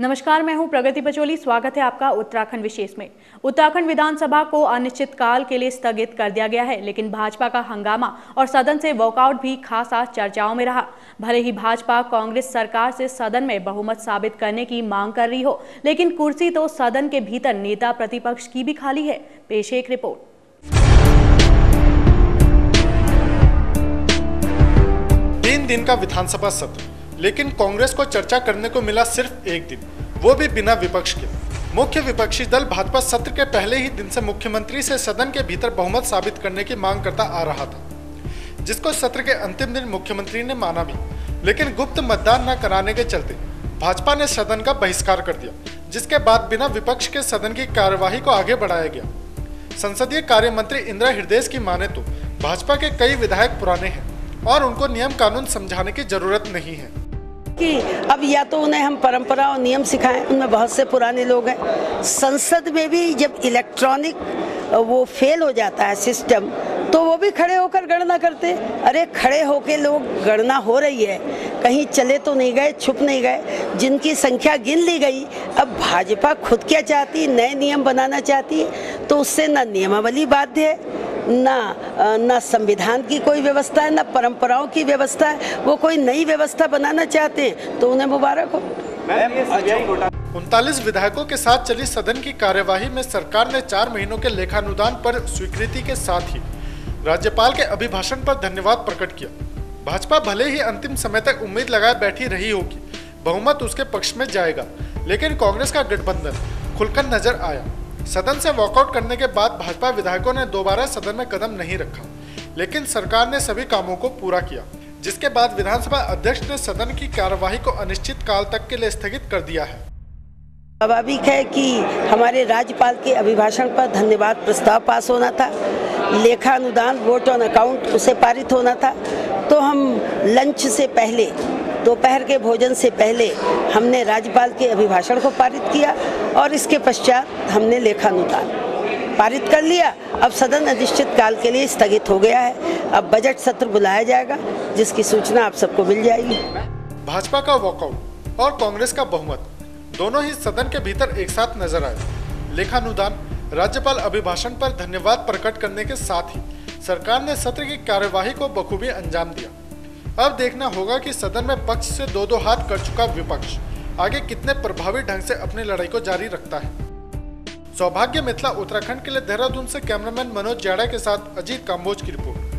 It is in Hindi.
नमस्कार, मैं हूं प्रगति पचोली। स्वागत है आपका उत्तराखंड विशेष में। उत्तराखंड विधानसभा को अनिश्चितकाल के लिए स्थगित कर दिया गया है, लेकिन भाजपा का हंगामा और सदन से वॉकआउट भी खासा चर्चाओं में रहा। भले ही भाजपा कांग्रेस सरकार से सदन में बहुमत साबित करने की मांग कर रही हो, लेकिन कुर्सी तो सदन के भीतर नेता प्रतिपक्ष की भी खाली है। पेश है एक रिपोर्ट। 3 दिन का विधानसभा सत्र, लेकिन कांग्रेस को चर्चा करने को मिला सिर्फ एक दिन, वो भी बिना विपक्ष के। मुख्य विपक्षी दल भाजपा सत्र के पहले ही दिन से मुख्यमंत्री से सदन के भीतर बहुमत साबित करने की मांग करता आ रहा था, जिसको सत्र के अंतिम दिन मुख्यमंत्री ने माना भी, लेकिन गुप्त मतदान न कराने के चलते भाजपा ने सदन का बहिष्कार कर दिया, जिसके बाद बिना विपक्ष के सदन की कार्यवाही को आगे बढ़ाया गया। संसदीय कार्य मंत्री इंदिरा हृदयेश की माने तो भाजपा के कई विधायक पुराने हैं और उनको नियम कानून समझाने की जरूरत नहीं है कि अब या तो उन्हें हम परंपरा और नियम सिखाएं, उनमें बहुत से पुराने लोग हैं। संसद में भी जब इलेक्ट्रॉनिक वो फेल हो जाता है सिस्टम, तो वो भी खड़े होकर गणना करते। अरे खड़े होकर लोग गणना हो रही है, कहीं चले तो नहीं गए, छुप नहीं गए, जिनकी संख्या गिन ली गई। अब भाजपा खुद क्या चाहती, नए नियम बनाना चाहती है, तो उससे न नियमावली बाध्य है, ना संविधान की कोई व्यवस्था है, ना परंपराओं की व्यवस्था है। वो कोई नई व्यवस्था बनाना चाहते हैं तो उन्हें मुबारक हो। 39 विधायकों के साथ चली सदन की कार्यवाही में सरकार ने 4 महीनों के लेखानुदान पर स्वीकृति के साथ ही राज्यपाल के अभिभाषण पर धन्यवाद प्रकट किया। भाजपा भले ही अंतिम समय तक उम्मीद लगाए बैठी रही होगी बहुमत उसके पक्ष में जाएगा, लेकिन कांग्रेस का गठबंधन खुलकर नजर आया। सदन से वॉकआउट करने के बाद भाजपा विधायकों ने दोबारा सदन में कदम नहीं रखा, लेकिन सरकार ने सभी कामों को पूरा किया, जिसके बाद विधानसभा अध्यक्ष ने सदन की कार्यवाही को अनिश्चित काल तक के लिए स्थगित कर दिया है। स्वाभाविक है कि हमारे राज्यपाल के अभिभाषण पर धन्यवाद प्रस्ताव पास होना था, लेखा अनुदान वोट ऑन अकाउंट उसे पारित होना था, तो हम लंच से पहले, दोपहर के भोजन से पहले हमने राज्यपाल के अभिभाषण को पारित किया और इसके पश्चात हमने लेखानुदान पारित कर लिया। अब सदन अनिश्चित काल के लिए स्थगित हो गया है। अब बजट सत्र बुलाया जाएगा, जिसकी सूचना आप सबको मिल जाएगी। भाजपा का वॉकआउट और कांग्रेस का बहुमत दोनों ही सदन के भीतर एक साथ नजर आए। लेखानुदान, राज्यपाल अभिभाषण पर धन्यवाद प्रकट करने के साथ ही सरकार ने सत्र की कार्यवाही को बखूबी अंजाम दिया। अब देखना होगा कि सदन में पक्ष से 2-2 हाथ कर चुका विपक्ष आगे कितने प्रभावी ढंग से अपनी लड़ाई को जारी रखता है। सौभाग्य मिथिला उत्तराखंड के लिए देहरादून से कैमरामैन मनोज जाड़ा के साथ अजीत काम्बोज की रिपोर्ट।